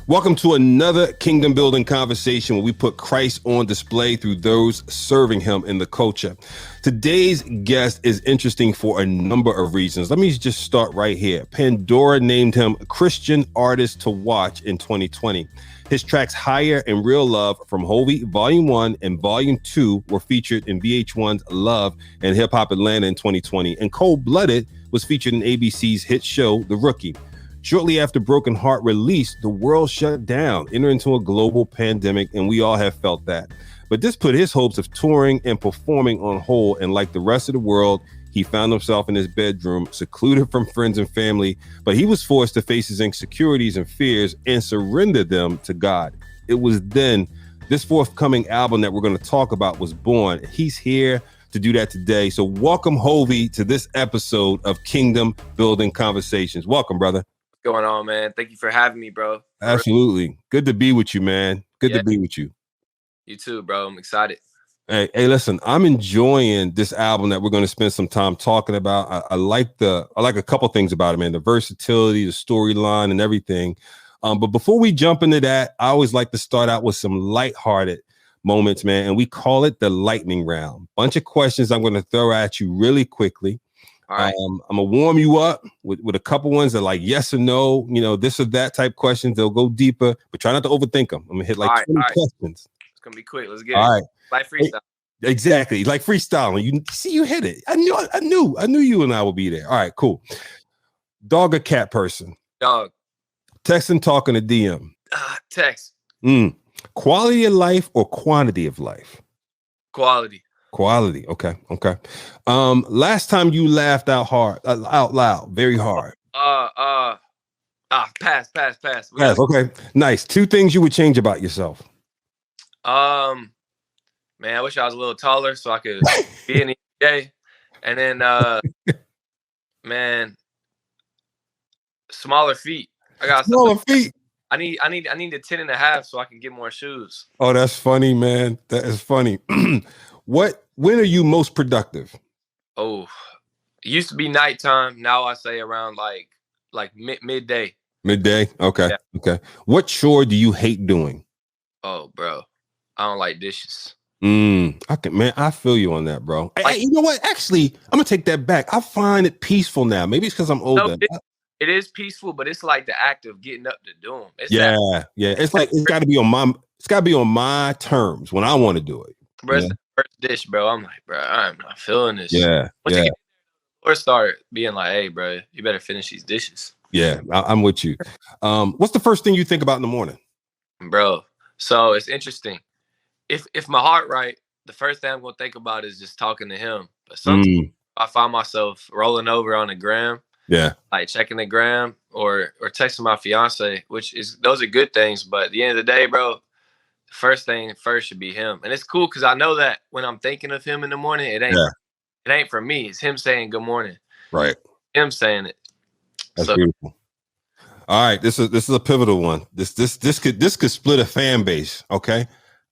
Welcome to another kingdom building conversation where we put Christ on display through those serving him in the culture. Today's guest is interesting for a number of reasons. Let me just start right here. Pandora named him Christian Artist to Watch in 2020. His tracks Higher and Real Love from Hulvey Volume 1 and Volume 2 were featured in VH1's Love and Hip Hop Atlanta in 2020. And Cold Blooded was featured in ABC's hit show, The Rookie. Shortly after Broken Heart released, the world shut down, entered into a global pandemic, and we all have felt that. But this put his hopes of touring and performing on hold, and like the rest of the world, he found himself in his bedroom, secluded from friends and family, but he was forced to face his insecurities and fears and surrender them to God. It was then this forthcoming album that we're going to talk about was born. He's here to do that today. So welcome, Hulvey, to this episode of Kingdom Building Conversations. Welcome, brother. Going on, man? Thank you for having me, bro. Absolutely. Good to be with you, man. Good to be with you. You too, bro. I'm excited. Hey, listen, I'm enjoying this album that we're going to spend some time talking about. I like a couple things about it, man. The versatility, the storyline, and everything. But before we jump into that, I always like to start out with some lighthearted moments, man. And we call it the lightning round. Bunch of questions I'm going to throw at you really quickly. All right. I'm gonna warm you up with a couple ones that like yes or no, this or that type questions. They'll go deeper, but try not to overthink them. I'm gonna hit like 20 questions. It's gonna be quick. Let's get all it. Right. Like freestyle. Exactly, like freestyling. You see, you hit it. I knew you and I would be there. All right, cool. Dog or cat person? Dog. Text and talking to DM? Text. Quality of life or quantity of life? Quality. Quality. Okay. Last time you laughed out loud, very hard. Pass. Pass. Okay. Nice. 2 things you would change about yourself. Man, I wish I was a little taller so I could be in the NBA. And then, man, smaller feet. I got smaller feet. I need a 10.5 so I can get more shoes. Oh, that's funny, man. That is funny. When are you most productive? Oh, it used to be nighttime. Now I say around like midday. Midday? Okay. Yeah. Okay. What chore do you hate doing? Oh, bro. I don't like dishes. I feel you on that, bro. Hey, you know what? Actually, I'm gonna take that back. I find it peaceful now. Maybe it's because I'm older. No, it is peaceful, but it's like the act of getting up to do them. Yeah. It's like it's gotta be on my terms when I want to do it. Bro, it's the first dish, bro. I'm like, bro, I'm not feeling this. Yeah. Or start being like, hey, bro, you better finish these dishes. Yeah, I'm with you. What's the first thing you think about in the morning? Bro, so it's interesting. If my heart right, the first thing I'm gonna think about is just talking to him. But sometimes I find myself rolling over on the gram. Yeah. Like checking the gram or texting my fiance, those are good things. But at the end of the day, bro, the first thing first should be him. And it's cool because I know that when I'm thinking of him in the morning, it ain't for me. It's him saying good morning. Right. Him saying it. That's beautiful. All right. This is a pivotal one. This could split a fan base. Okay.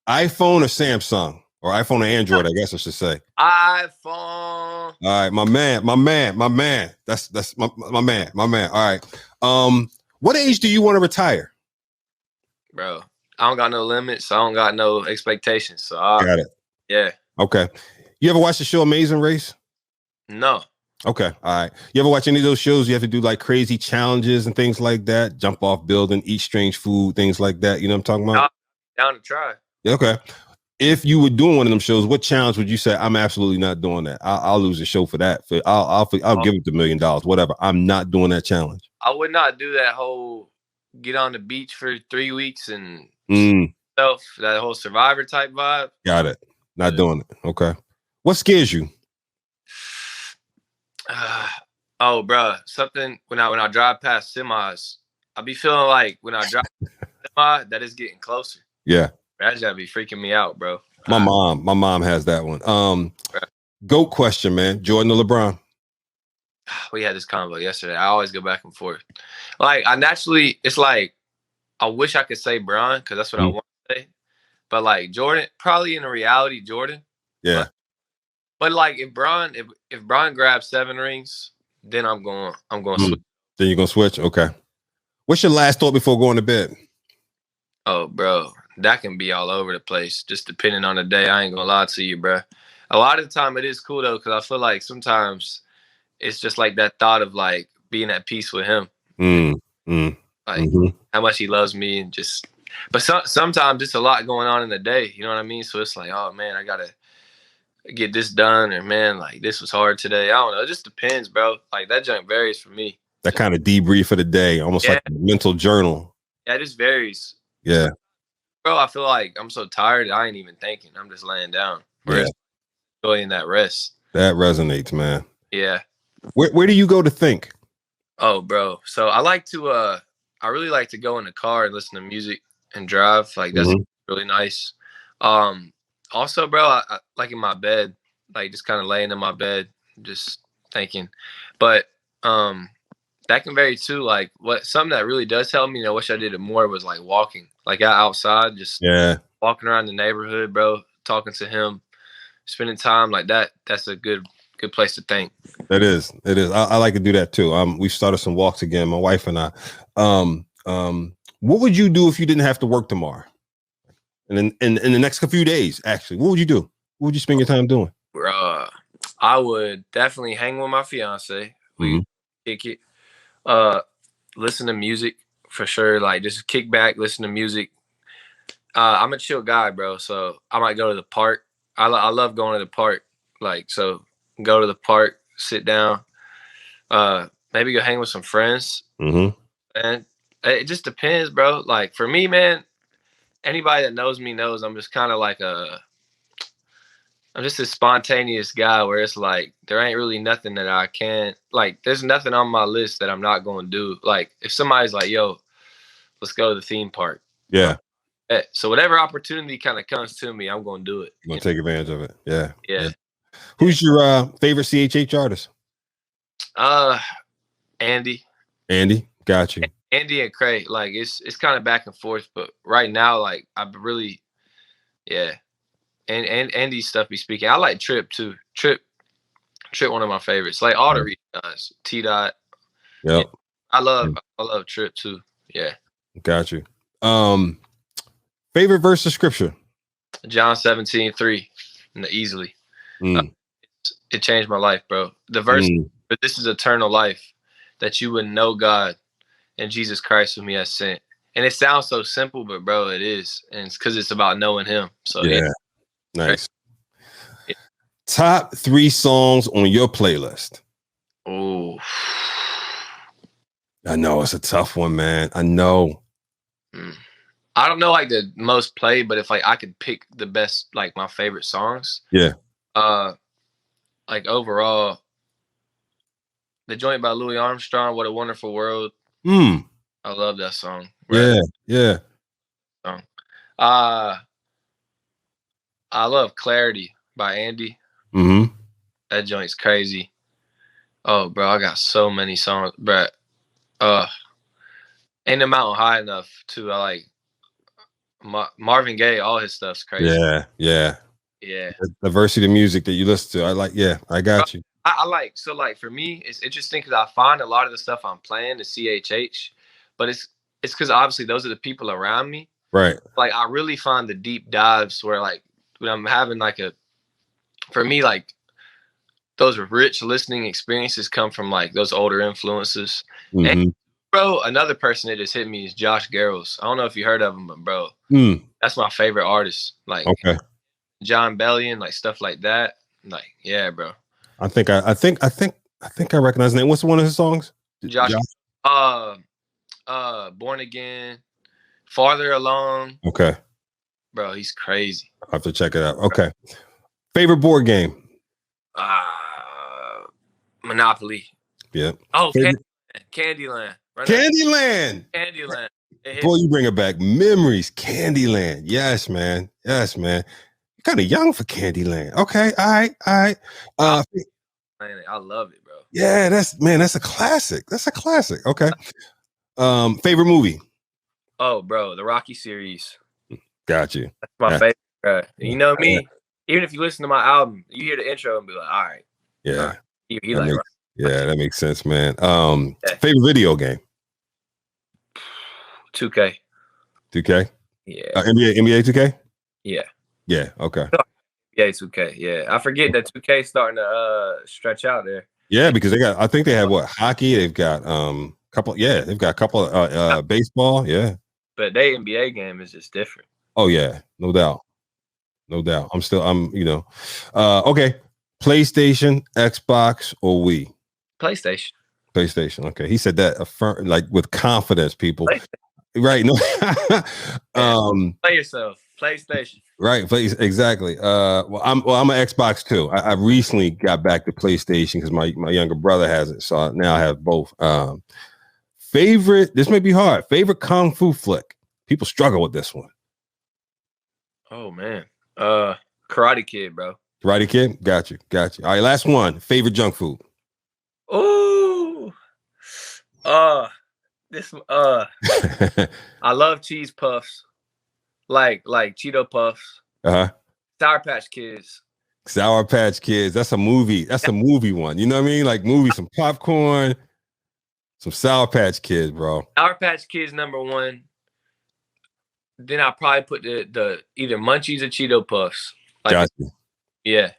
iPhone or Samsung, or iPhone or Android, I guess I should say. iPhone. All right, my man. That's my man. All right. What age do you want to retire? Bro, I don't got no limits. I don't got no expectations. So got it. Yeah. Okay. You ever watch the show Amazing Race? No. Okay. All right. You ever watch any of those shows? You have to do like crazy challenges and things like that. Jump off building, eat strange food, things like that. You know what I'm talking about? Down to try. Okay. If you were doing one of them shows, what challenge would you say? I'm absolutely not doing that. I'll lose the show for that. I'll give it $1 million, whatever. I'm not doing that challenge. I would not do that whole get on the beach for 3 weeks and that whole Survivor type vibe. Got it. Not doing it. Okay. What scares you? Oh, bro, something when I drive past semis, I be feeling like when I drive semi that it's getting closer. Yeah. That just be freaking me out, bro. My mom has that one. GOAT question, man. Jordan or LeBron? We had this convo yesterday. I always go back and forth. Like it's like I wish I could say Bron because that's what I want to say. But like Jordan, probably in reality, Jordan. Yeah. But like if Bron grabs 7 rings, then I'm going to switch. Then you're gonna switch? Okay. What's your last thought before going to bed? Oh, bro, that can be all over the place, just depending on the day. I ain't gonna lie to you, bro. A lot of the time it is cool though, because I feel like sometimes it's just like that thought of like being at peace with him, like how much he loves me, and just. But sometimes it's a lot going on in the day. You know what I mean? So it's like, oh man, I gotta get this done, or man, like this was hard today. I don't know. It just depends, bro. Like that junk varies for me. That kind of debrief for the day, almost like a mental journal. Yeah, it just varies. Yeah. Bro, I feel like I'm so tired. I ain't even thinking. I'm just laying down. Whereas enjoying that rest. That resonates, man. Yeah. Where do you go to think? Oh, bro. So I really like to go in the car and listen to music and drive. Like that's really nice. Also, bro, I like in my bed, like just kind of laying in my bed, just thinking. But that can vary too. Like something that really does help me, I wish I did it more, was like walking, like outside, just walking around the neighborhood, bro, talking to him, spending time like that. That's a good place to think. It is. I like to do that too. We've started some walks again, my wife and I. What would you do if you didn't have to work tomorrow? And then in the next few days, actually, what would you do? What would you spend your time doing? I would definitely hang with my fiance. We kick it. Listen to music for sure. Like just kick back, listen to music. I'm a chill guy, bro. So I might go to the park. I love going to the park. Like, so go to the park, sit down, maybe go hang with some friends. And it just depends, bro. Like for me, man, anybody that knows me knows I'm just kind of like I'm just a spontaneous guy where it's like, there ain't really nothing that I can't, like, there's nothing on my list that I'm not going to do. Like if somebody's like, yo, let's go to the theme park. Yeah. So whatever opportunity kind of comes to me, I'm going to do it. I'm going to take advantage of it. Yeah. Yeah. Who's your favorite CHH artist? Andy. Got you. Andy and Craig. Like it's kind of back and forth, but right now, like I really, and Andy's stuff be speaking. I like Trip too. Trip, one of my favorites. Like all the guys. T-Dot. Yep. Yeah. I love Trip too. Yeah. Got you. Favorite verse of scripture? John 17:3. Easily. It changed my life, bro. The verse, but this is eternal life, that you would know God and Jesus Christ whom he has sent. And it sounds so simple, but bro, it is. And it's because it's about knowing him. So nice. Yeah. Top 3 songs on your playlist. Oh, I know it's a tough one, man. I know. I don't know like the most played, but if like I could pick the best, like my favorite songs. Yeah. Like overall, the joint by Louis Armstrong, "What a Wonderful World." I love that song. Right? Yeah. I love "Clarity" by Andy. That joint's crazy. Oh, bro, I got so many songs, bro. Ain't the Mountain High Enough too. I like Marvin Gaye. All his stuff's crazy. Yeah. The diversity of music that you listen to, I like. Yeah, I got you. I like, so like for me, it's interesting because I find a lot of the stuff I'm playing is CHH, but it's because obviously those are the people around me. Right. Like I really find the deep dives where like when I'm having like for me, like those rich listening experiences come from like those older influences. And bro, another person that just hit me is Josh Garrels. I don't know if you heard of him, but bro, that's my favorite artist. Like John Bellion, like stuff like that. Like, yeah, bro. I think I recognize the name. What's one of his songs? Josh. Born Again, Farther Along. Okay. Bro, he's crazy. I'll have to check it out. Okay. Favorite board game? Monopoly. Yeah. Oh, Candyland. Candyland. Boy, you bring it back. Memories. Candyland. Yes, man. You're kind of young for Candyland. Okay. All right. I love it, bro. Yeah, that's a classic. Okay. Favorite movie? Oh, bro, the Rocky series. Got you. That's my favorite, bro. You know me. Even if you listen to my album, you hear the intro and be like, all right. Yeah. He like Rocky. Yeah, that makes sense, man. Favorite video game? 2K. 2K? Yeah. NBA 2K? Yeah. Yeah, okay. Yeah, 2K. Yeah. I forget that 2K starting to stretch out there. Yeah, because I think they have what, hockey, they've got they've got a couple baseball, yeah. But their NBA game is just different. Oh yeah, no doubt. No doubt. Okay. PlayStation, Xbox, or Wii? PlayStation. PlayStation. Okay. He said that like with confidence, people. Right. No. Play yourself. PlayStation. Right. Exactly. Well, I'm an Xbox too. I recently got back to PlayStation because my younger brother has it. So now I have both. Favorite, this may be hard. Favorite Kung Fu flick. People struggle with this one. Oh man. Karate Kid, bro. Karate Kid? Got you. All right, last one. Favorite junk food. Oh. I love cheese puffs. Like Cheeto Puffs. Uh-huh. Sour Patch Kids. Sour Patch Kids. That's a movie. That's a movie one. You know what I mean? Like some popcorn, some Sour Patch Kids, bro. Sour Patch Kids #1. Then I'll probably put the either Munchies or Cheeto Puffs. Got you. Yeah.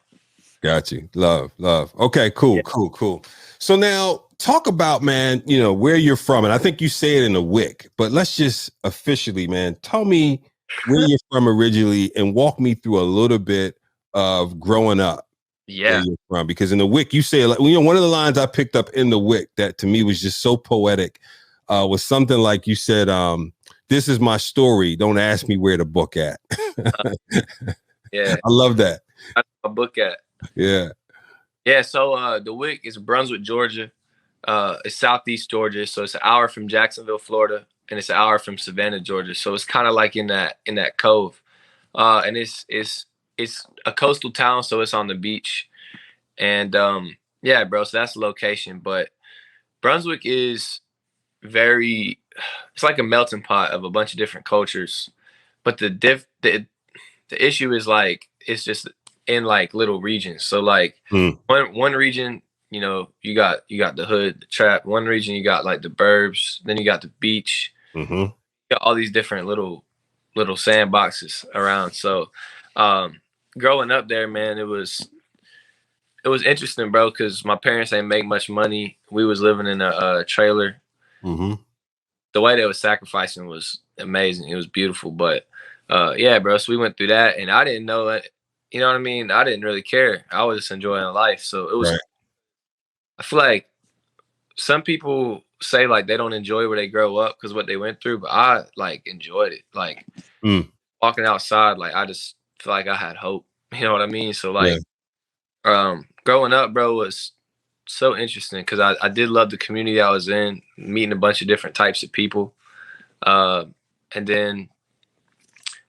Got you. Love. Okay, cool, yeah. Cool. So now talk about, man, where you're from. And I think you say it in the Wick, but let's just officially, man, tell me where you're from originally and walk me through a little bit of growing up. Yeah. Where you're from. Because in the Wick, you say, like, one of the lines I picked up in the Wick that to me was just so poetic was something like you said, this is my story. Don't ask me where the book at. Yeah. I love that. That's my book at. Yeah. Yeah. So the Wick is Brunswick, Georgia. It's Southeast Georgia. So it's an hour from Jacksonville, Florida, and it's an hour from Savannah, Georgia. So it's kind of like in that cove. And it's a coastal town, so it's on the beach. And yeah, bro, so that's the location. But Brunswick is it's like a melting pot of a bunch of different cultures. But the issue is like it's just in like little regions. So like one region, you got the hood, the trap. One region you got like the burbs, then you got the beach. Mm-hmm. You got all these different little sandboxes around. So growing up there, man, it was interesting, bro, because my parents ain't make much money. We was living in a trailer. Mm-hmm. The way they was sacrificing was amazing. It was beautiful. But yeah, bro, so we went through that, and I didn't know that, you know what I mean? I didn't really care. I was just enjoying life. So it was, right. I feel like some people say like they don't enjoy where they grow up because what they went through, but I like enjoyed it. Like walking outside, like I just feel like I had hope. You know what I mean? So like growing up, bro, was so interesting because I did love the community I was in, meeting a bunch of different types of people. And then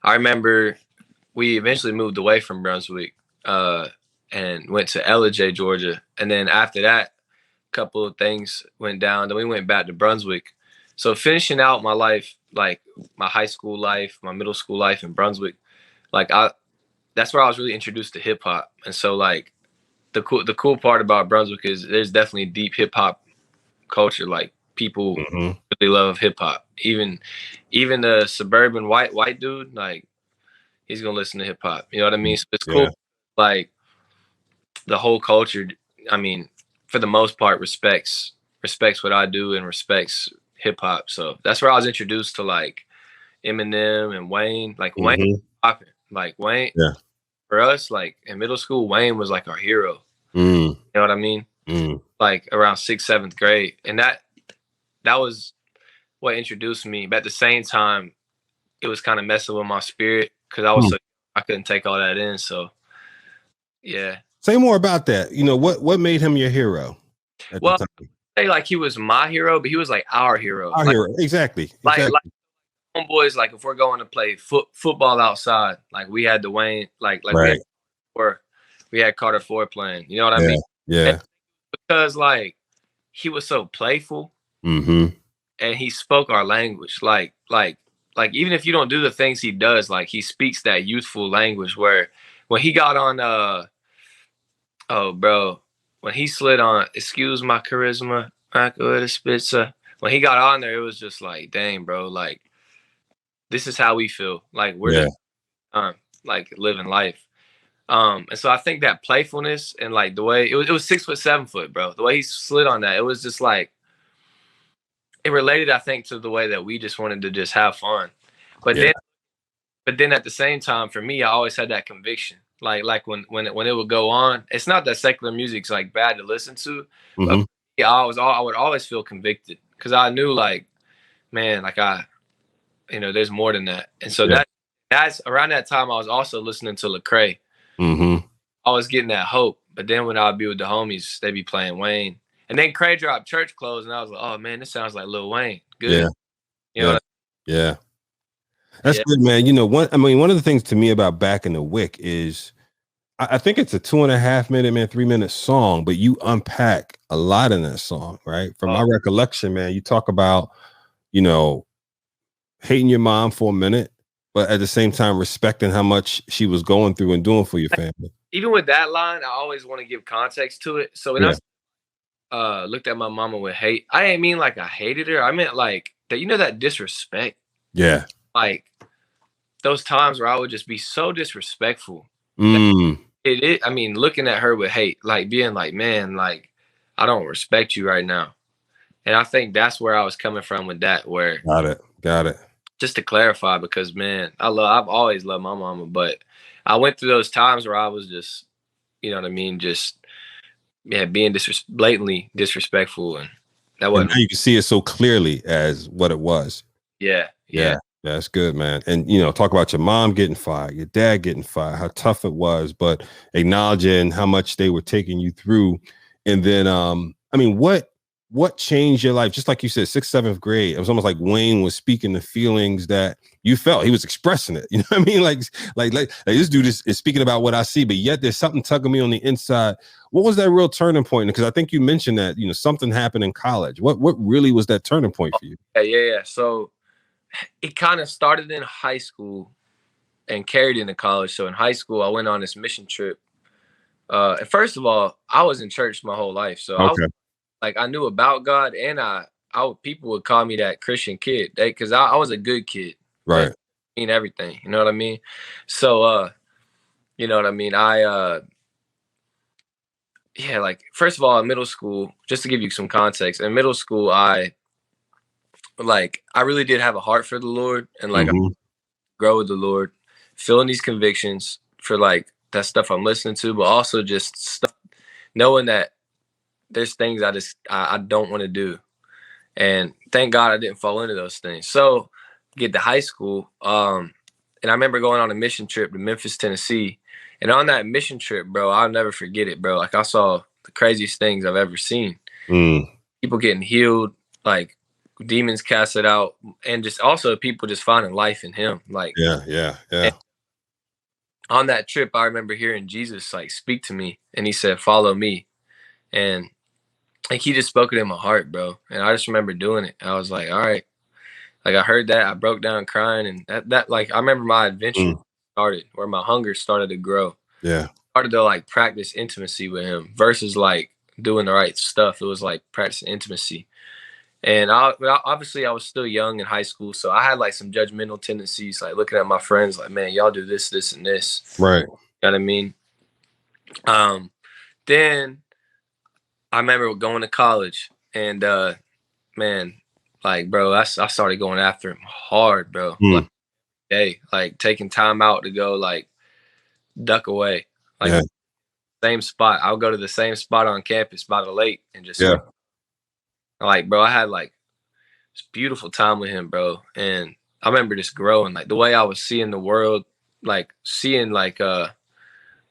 I remember we eventually moved away from Brunswick and went to Ellijay, Georgia. And then after that, a couple of things went down. Then we went back to Brunswick. So finishing out my life, like my high school life, my middle school life in Brunswick, like that's where I was really introduced to hip hop. And so like the cool part about Brunswick is there's definitely deep hip hop culture. Like people really love hip hop. Even the suburban white dude, like he's gonna listen to hip hop. You know what I mean? So it's cool. Like the whole culture, I mean, for the most part, respects what I do and respects hip hop. So that's where I was introduced to like Eminem and Wayne. Like Wayne, like Wayne. Yeah. For us, like in middle school, Wayne was like our hero. You know what I mean? Like around 6th, 7th grade, and that was what introduced me. But at the same time, it was kind of messing with my spirit because I couldn't take all that in. So, yeah. Say more about that. What made him your hero? Well, say like he was my hero, but he was like our hero. Our hero, exactly. Like homeboys, like if we're going to play football outside, like we had Dwayne, like right. we had Carter Ford playing. You know what I mean? Yeah. And because like he was so playful, and he spoke our language. Like even if you don't do the things he does, like he speaks that youthful language. Where when he got on, when he slid on, excuse my charisma, I go to spitzer. When he got on there, it was just like, dang, bro, like this is how we feel. Like we're Yeah. just like living life. And so I think that playfulness and like the way it was 6 foot, 7 foot, bro. The way he slid on that, it was just like it related, I think, to the way that we just wanted to just have fun. But then at the same time, for me, I always had that conviction. Like when it would go on, it's not that secular music's like bad to listen to, but yeah, I would always feel convicted because I knew like, man, like there's more than that. And so that's around that time I was also listening to Lecrae. I was getting that hope, but then when I'd be with the homies, they'd be playing Wayne, and then Cray dropped Church Clothes, and I was like, oh man, this sounds like Lil Wayne. Good, yeah. That's good, man. You know, one of the things to me about Back in the Wick is I think it's a 2.5 minute, 3 minute song, but you unpack a lot in that song, right? From my recollection, man, you talk about, hating your mom for a minute, but at the same time respecting how much she was going through and doing for your family. Even with that line, I always want to give context to it. So when I looked at my mama with hate, I didn't mean like I hated her. I meant like that, that disrespect. Yeah. Like those times where I would just be so disrespectful. Mm. I mean, looking at her with hate, like being like, man, like I don't respect you right now. And I think that's where I was coming from with that. Where got it. Just to clarify, because man, I've always loved my mama, but I went through those times where I was just, you know what I mean, just being blatantly disrespectful, and that wasn't. And now you can see it so clearly as what it was. Yeah. That's good, man. And talk about your mom getting fired, your dad getting fired, how tough it was, but acknowledging how much they were taking you through. And then what changed your life? Just like you said, 6th, 7th grade, it was almost like Wayne was speaking the feelings that you felt. He was expressing it. You know what I mean? Like this dude is speaking about what I see, but yet there's something tugging me on the inside. What was that real turning point? Because I think you mentioned that, something happened in college. What really was that turning point for you? Yeah. So it kind of started in high school and carried into college. So in high school, I went on this mission trip. And first of all, I was in church my whole life. So I knew about God, and people would call me that Christian kid because I was a good kid. Right. Like, I mean everything. You know what I mean? So, you know what I mean? Like first of all, in middle school, just to give you some context, in middle school, I really did have a heart for the Lord, and I grow with the Lord, feeling these convictions for that stuff I'm listening to, but also just stuff, knowing that there's things I don't want to do. And thank God I didn't fall into those things. So get to high school. And I remember going on a mission trip to Memphis, Tennessee. And on that mission trip, bro, I'll never forget it, bro. Like I saw the craziest things I've ever seen. People getting healed, like demons casted out, and just also people just finding life in him. Yeah. On that trip, I remember hearing Jesus speak to me, and he said, "Follow me." And he just spoke it in my heart, bro. And I just remember doing it. I was like, all right. I heard that, I broke down crying, and that I remember my adventure started, where my hunger started to grow. Yeah. Started to practice intimacy with him versus doing the right stuff. It was practicing intimacy. And obviously I was still young in high school, so I had some judgmental tendencies, looking at my friends man, y'all do this, this, and this. Right. You know what I mean? Then I remember going to college, and man, bro, I started going after him hard, bro. Taking time out to go duck away. Same spot. I'll go to the same spot on campus by the lake and just bro, I had this beautiful time with him, bro. And I remember just growing, the way I was seeing the world, seeing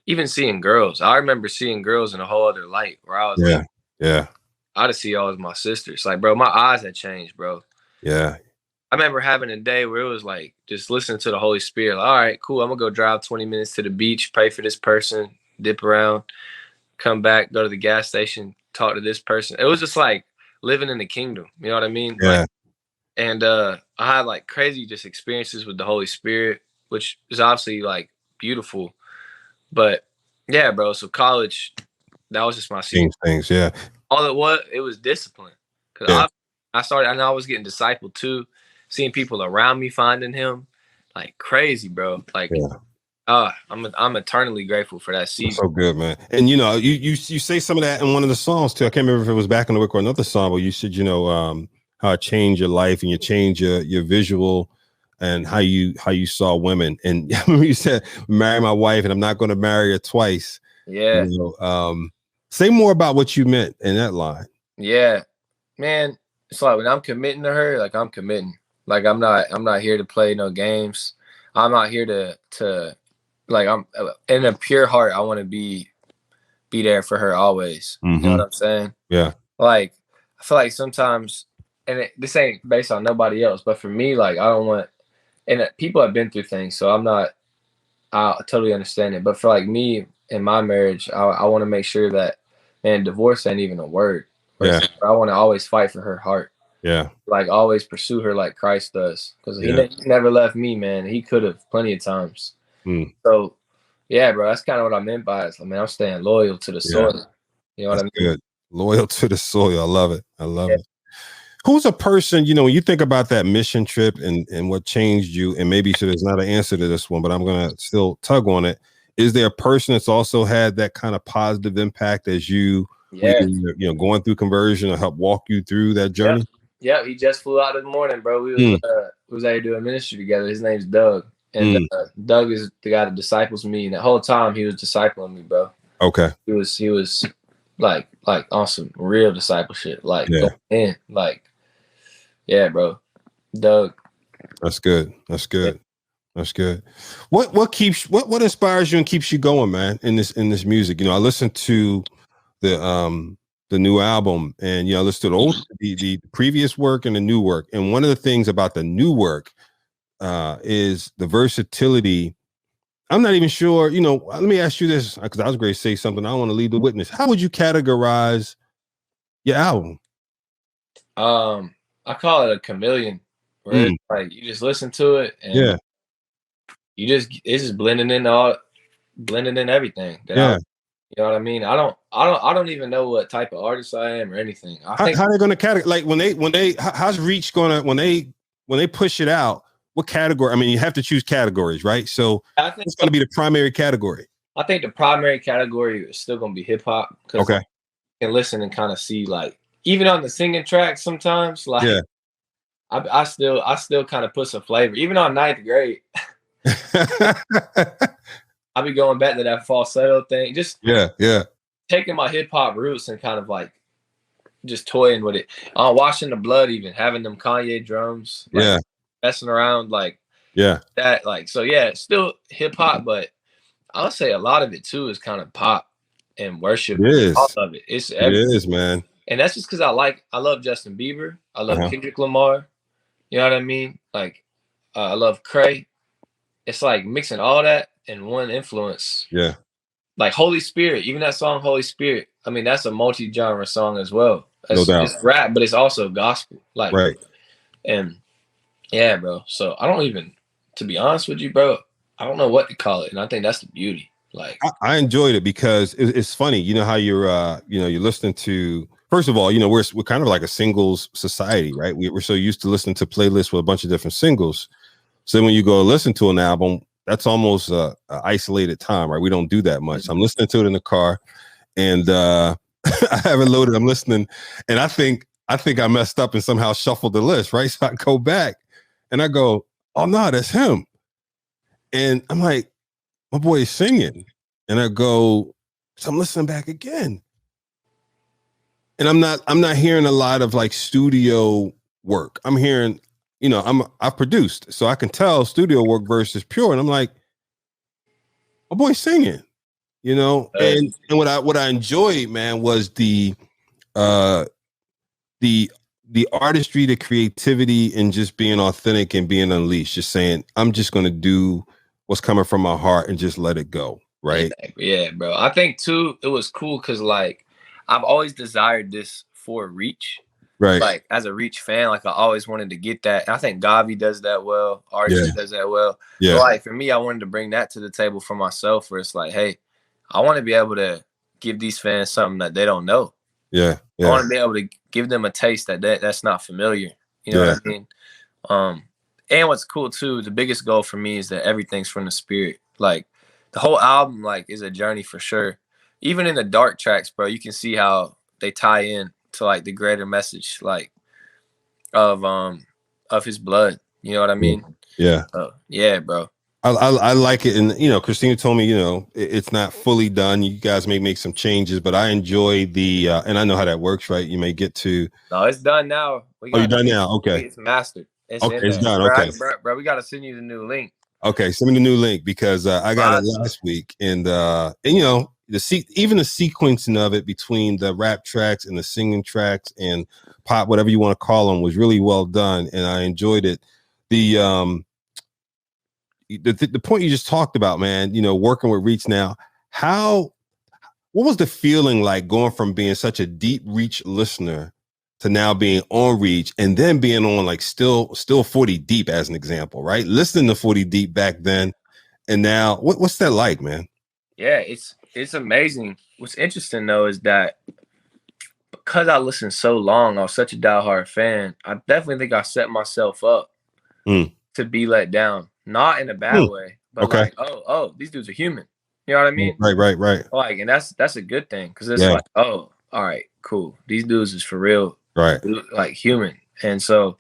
even seeing girls. I remember seeing girls in a whole other light, where I was I just see all as my sisters. Bro, my eyes had changed, bro. Yeah. I remember having a day where it was just listening to the Holy Spirit. All right, cool. I'm gonna go drive 20 minutes to the beach, pray for this person, dip around, come back, go to the gas station, talk to this person. It was just living in the kingdom. You know what I mean? Yeah. And I had crazy just experiences with the Holy Spirit, which is obviously beautiful. But yeah, bro. So college, that was just my scene. Things, yeah. All it was discipline. Because I started, I know I was getting discipled too, seeing people around me finding him. like crazy, bro. Like, Yeah. I'm eternally grateful for that season. So good, man. And you know, you say some of that in one of the songs too. I can't remember if it was Back in the Wick or another song, but you said, you know, how it changed your life and you changed your visual and how you saw women. And you said, marry my wife and I'm not going to marry her twice. Yeah. You know, say more about what you meant in that line. Yeah, man. It's like when I'm committing to her, like I'm committing. Like I'm not here to play no games. I'm not here to like I'm in a pure heart. I want to be there for her always. You know what I'm saying? Yeah. Like I feel like sometimes, and this ain't based on nobody else, but for me, like I don't want. And people have been through things, so I totally understand it. But for like me in my marriage, I want to make sure that, man, divorce ain't even a word. Yeah. I want to always fight for her heart. Yeah. Like always pursue her like Christ does. Because he never left me, man. He could have plenty of times. So, yeah, bro, that's kind of what I meant by it. I mean, I'm staying loyal to the soil. You know what I mean? Good. Loyal to the soil. I love it. I love it. Who's a person, you know, when you think about that mission trip and what changed you, and maybe so there's not an answer to this one, but I'm going to still tug on it. Is there a person that's also had that kind of positive impact as you, you know, going through conversion or help walk you through that journey? Yeah, he just flew out this morning, bro. We was able to do a ministry together. His name's Doug. And Doug is the guy that disciples me. And the whole time he was discipling me, bro. Okay. He was like awesome, real discipleship. Like, in, like, yeah, bro. Doug. That's good. That's good. That's good. What inspires you and keeps you going, man, in this music? You know, I listened to the new album, and you know, I listened to the previous work and the new work. And one of the things about the new work is the versatility. I'm not even sure, you know, let me ask you this, because I was going to say something. I want to lead the witness. How would you categorize your album? I call it a chameleon, where it's like you just listen to it and it's just blending in everything. You know what I mean? I don't even know what type of artist I am or anything. How are they going to categorize? Like when they how's Reach going to, when they push it out, what category? I mean, you have to choose categories, right? So I think it's going to be the primary category. I think the primary category is still going to be hip hop. Okay. You can listen and kind of see, like, even on the singing track sometimes, like, I still kind of put some flavor. Even on ninth grade, I'll be going back to that falsetto thing. Just taking my hip hop roots and kind of like just toying with it. Washing the Blood, even having them Kanye drums. Like, messing around like that. Like, so yeah, it's still hip hop, but I'll say a lot of it too is kind of pop and worship. It is. All of it. It is, man. And that's just because I love Justin Bieber. I love Kendrick Lamar. You know what I mean? Like, I love Cray. It's like mixing all that in one influence. Yeah. Like Holy Spirit, even that song Holy Spirit. I mean, that's a multi-genre song as well. No doubt. It's rap, but it's also gospel. Like, and yeah, bro. So I don't even, to be honest with you, bro, I don't know what to call it. And I think that's the beauty. Like, I enjoyed it because it's funny. You know how you're listening to, first of all, you know, we're kind of like a singles society, right? We're so used to listening to playlists with a bunch of different singles. So then when you go listen to an album, that's almost a isolated time, right? We don't do that much. I'm listening to it in the car, and I haven't loaded. I'm listening, and I think I messed up and somehow shuffled the list, right? So I go back, and I go, "Oh no, that's him," and I'm like, "My boy is singing," and I go, so I'm listening back again, and I'm not hearing a lot of like studio work. I'm hearing, you know, I've produced, so I can tell studio work versus pure. And I'm like, my boy's singing, you know, and what I enjoyed, man, was the artistry, the creativity, and just being authentic and being unleashed, just saying, I'm just going to do what's coming from my heart and just let it go. Right. Yeah, bro. I think too, it was cool because like I've always desired this for Reach. Right. Like as a Reach fan, like I always wanted to get that. And I think Gavi does that well. Archie does that well. Yeah. So like for me, I wanted to bring that to the table for myself, where it's like, hey, I want to be able to give these fans something that they don't know. Yeah. I want to be able to give them a taste that's not familiar. You know what I mean? And what's cool too, the biggest goal for me is that everything's from the spirit. Like the whole album, like, is a journey for sure. Even in the dark tracks, bro, you can see how they tie in to like the greater message, like of his blood. You know what I mean? Yeah. Yeah, bro. I like it, and Christina told me it's not fully done. You guys may make some changes, but I enjoy the and I know how that works, right? You may get to. No, it's done now. You're done now. Okay. It's mastered. It's okay, in it's there. done. Bro, Okay, bro, we gotta send you the new link. Okay, send me the new link because I got it last week, and the even the sequencing of it between the rap tracks and the singing tracks and pop, whatever you want to call them, was really well done, and I enjoyed it. The point you just talked about, man, working with Reach now, what was the feeling like going from being such a deep Reach listener to now being on Reach and then being on like still 40 Deep as an example, right? Listening to 40 Deep back then and now, what's that like, man? Yeah, it's amazing. What's interesting though is that because I listened so long, I was such a diehard fan. I definitely think I set myself up to be let down. Not in a bad way, but like, oh, these dudes are human. You know what I mean? Right. Like, and that's a good thing because it's like, oh, all right, cool. These dudes is for real, right? Like human, and so,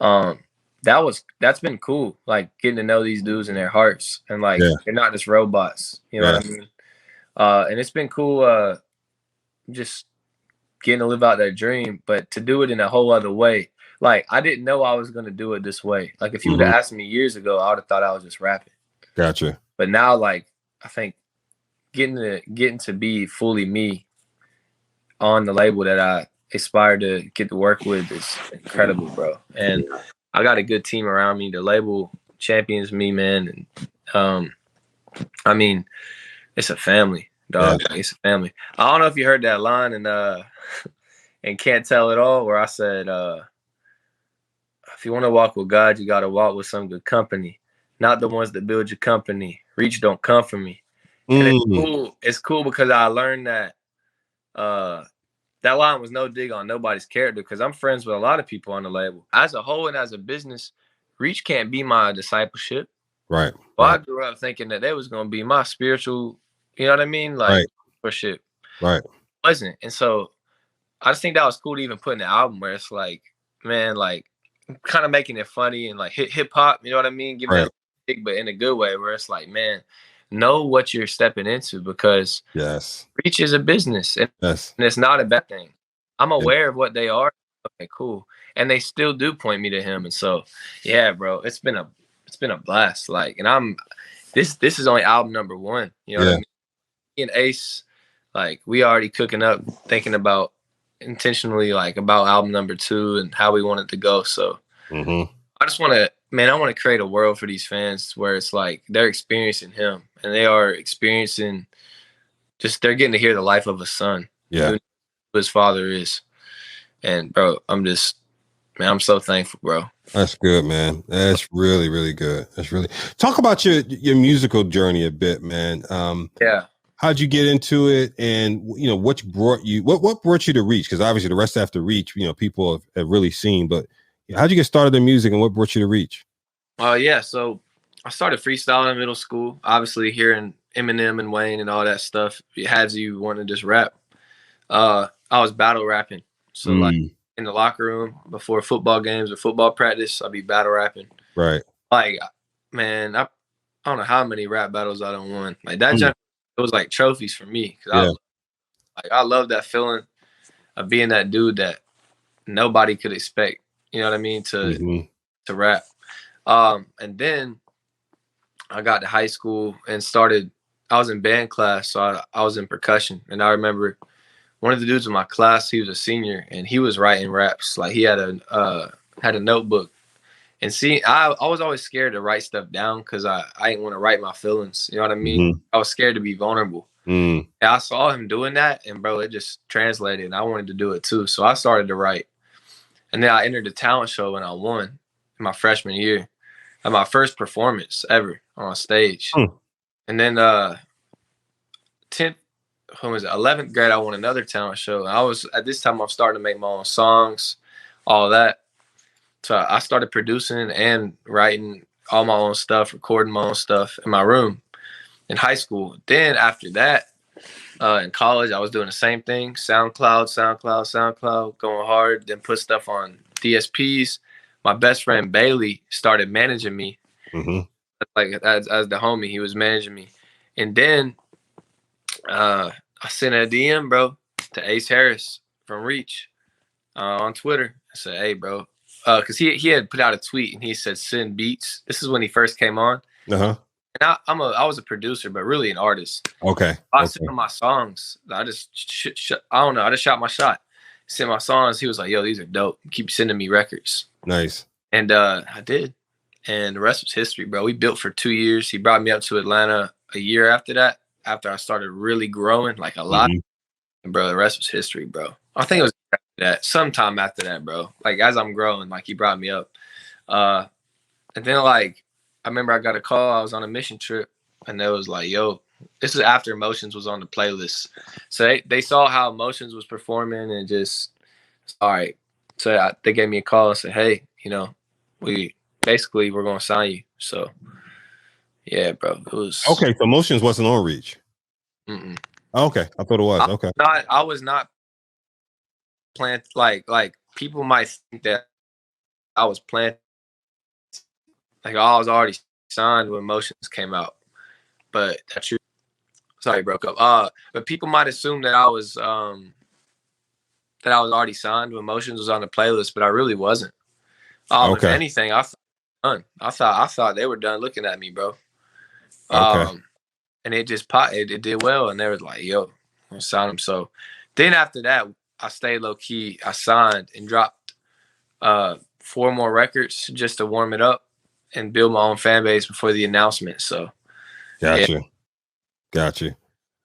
that's been cool. Like getting to know these dudes and their hearts, and like they're not just robots. You know what I mean? And it's been cool, just getting to live out that dream, but to do it in a whole other way. Like, I didn't know I was going to do it this way. Like, if you would have asked me years ago, I would have thought I was just rapping. Gotcha. But now, like, I think getting to be fully me on the label that I aspire to get to work with is incredible, bro. And I got a good team around me. The label champions me, man. And, I mean, it's a family, dog. Yeah. It's a family. I don't know if you heard that line and Can't Tell It All, where I said, if you want to walk with God, you got to walk with some good company, not the ones that build your company. Reach don't come from me. And it's cool. It's cool because I learned that that line was no dig on nobody's character because I'm friends with a lot of people on the label. As a whole and as a business, Reach can't be my discipleship. Right. Well, I grew up thinking that they was going to be my spiritual, you know what I mean? Like, worship. Right. It wasn't. And so I just think that was cool to even put in the album where it's like, man, like, kind of making it funny and like hip hop, you know what I mean? Giving it a kick, but in a good way where it's like, man, know what you're stepping into because Reach is a business and it's not a bad thing. I'm aware of what they are. Okay, cool. And they still do point me to him. And so, yeah, bro, it's been a blast. Like, and this is only album number 1. You know what I mean? Me and Ace, like, we already cooking up, thinking about intentionally like about album number 2 and how we want it to go. So I just want to, man, I want to create a world for these fans where it's like they're experiencing him and they are experiencing they're getting to hear the life of a son. Who his father is. And bro, I'm so thankful, bro. That's good, man. That's really, really good. That's really talk about your musical journey a bit, man. How'd you get into it, and what brought you to Reach? Because obviously the rest after Reach, people have really seen. But how'd you get started in music, and what brought you to Reach? So I started freestyling in middle school. Obviously, hearing Eminem and Wayne and all that stuff, it has you want to just rap. I was battle rapping, so like in the locker room before football games or football practice, I'd be battle rapping. Right. Like, man, I don't know how many rap battles I done won. Like that. It was like trophies for me because I love that feeling of being that dude that nobody could expect. You know what I mean to rap. And then I got to high school and started. I was in band class, so I was in percussion. And I remember one of the dudes in my class. He was a senior, and he was writing raps. Like he had a notebook. And see, I was always scared to write stuff down because I didn't want to write my feelings. You know what I mean? I was scared to be vulnerable. And I saw him doing that, and bro, it just translated. And I wanted to do it too, so I started to write. And then I entered the talent show, and I won in my freshman year. At my first performance ever on stage. And then 11th grade, I won another talent show. And at this time, I'm starting to make my own songs, all that. So I started producing and writing all my own stuff, recording my own stuff in my room in high school. Then after that, in college, I was doing the same thing. SoundCloud, going hard, then put stuff on DSPs. My best friend Bailey started managing me. Mm-hmm. Like as the homie, he was managing me. And then I sent a DM, bro, to Ace Harris from Reach on Twitter. I said, hey, bro, because he had put out a tweet and he said, send beats. This is when he first came on. Uh-huh. And I was a producer, but really an artist. Okay. I sent him my songs. I just I don't know. I just shot my shot. Sent my songs. He was like, yo, these are dope. Keep sending me records. Nice. And I did. And the rest was history, bro. We built for 2 years. He brought me up to Atlanta a year after that, after I started really growing, like a lot. Mm-hmm. And bro, the rest was history, bro. I think it was after that, sometime after that, bro. Like as I'm growing, like he brought me up. And then like I remember I got a call. I was on a mission trip, and they was like, yo, this is after Emotions was on the playlist. So they saw how Emotions was performing and just, all right. So they gave me a call and said, hey, you know, we're going to sign you. So, yeah, bro, it was. Okay, so Emotions wasn't on Reach. Mm-mm. Okay, I thought it was. Okay. I was not planned, like people might think that I was planned. Like I was already signed when Emotions came out, but that's true. Sorry, broke up. But people might assume that I was already signed when Emotions was on the playlist, but I really wasn't. If anything, I thought they were done looking at me, bro. Okay. And it just it did well, and they was like, "Yo, I'm sign him." So then after that, I stayed low key. I signed and dropped 4 more records just to warm it up and build my own fan base before the announcement. So, Got you.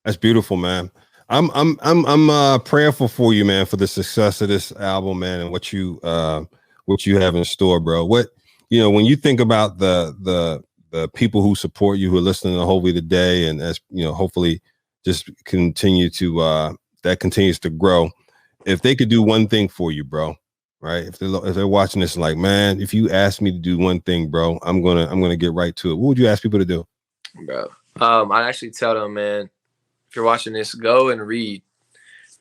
That's beautiful, man. I'm prayerful for you, man, for the success of this album, man, and what you have in store, bro. What, you know, when you think about the people who support you, who are listening to Hulvey today, and as you know, hopefully just continue to that continues to grow. If they could do one thing for you, bro, right? If they're watching this, like, man, if you ask me to do one thing, bro, I'm gonna get right to it. What would you ask people to do, bro? I actually tell them, man, if you're watching this, go and read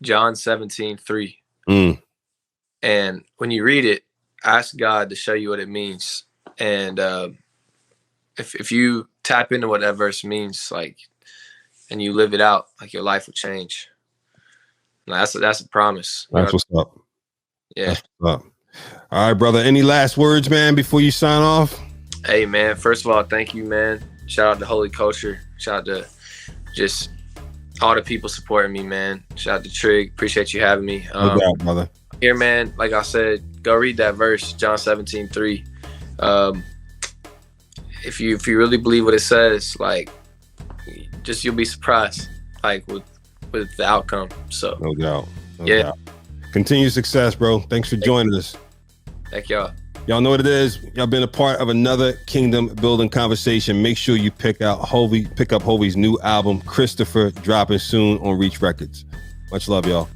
John 17:3. And when you read it, ask God to show you what it means. And if you tap into what that verse means, like, and you live it out, like, your life will change. Now, that's a promise. That's what's up. Yeah. That's what's up. All right, brother. Any last words, man, before you sign off? Hey, man. First of all, thank you, man. Shout out to Holy Culture. Shout out to just all the people supporting me, man. Shout out to Trig. Appreciate you having me. No doubt, brother. Here, man. Like I said, go read that verse, John 17:3. If you really believe what it says, like, just you'll be surprised, like, with the outcome. So no doubt. No doubt. Continued success, bro. Thanks for joining us. Thank y'all. Y'all know what it is. Y'all been a part of another kingdom building conversation. Make sure you pick up Hulvey's new album, Christopher, dropping soon on Reach Records. Much love, y'all.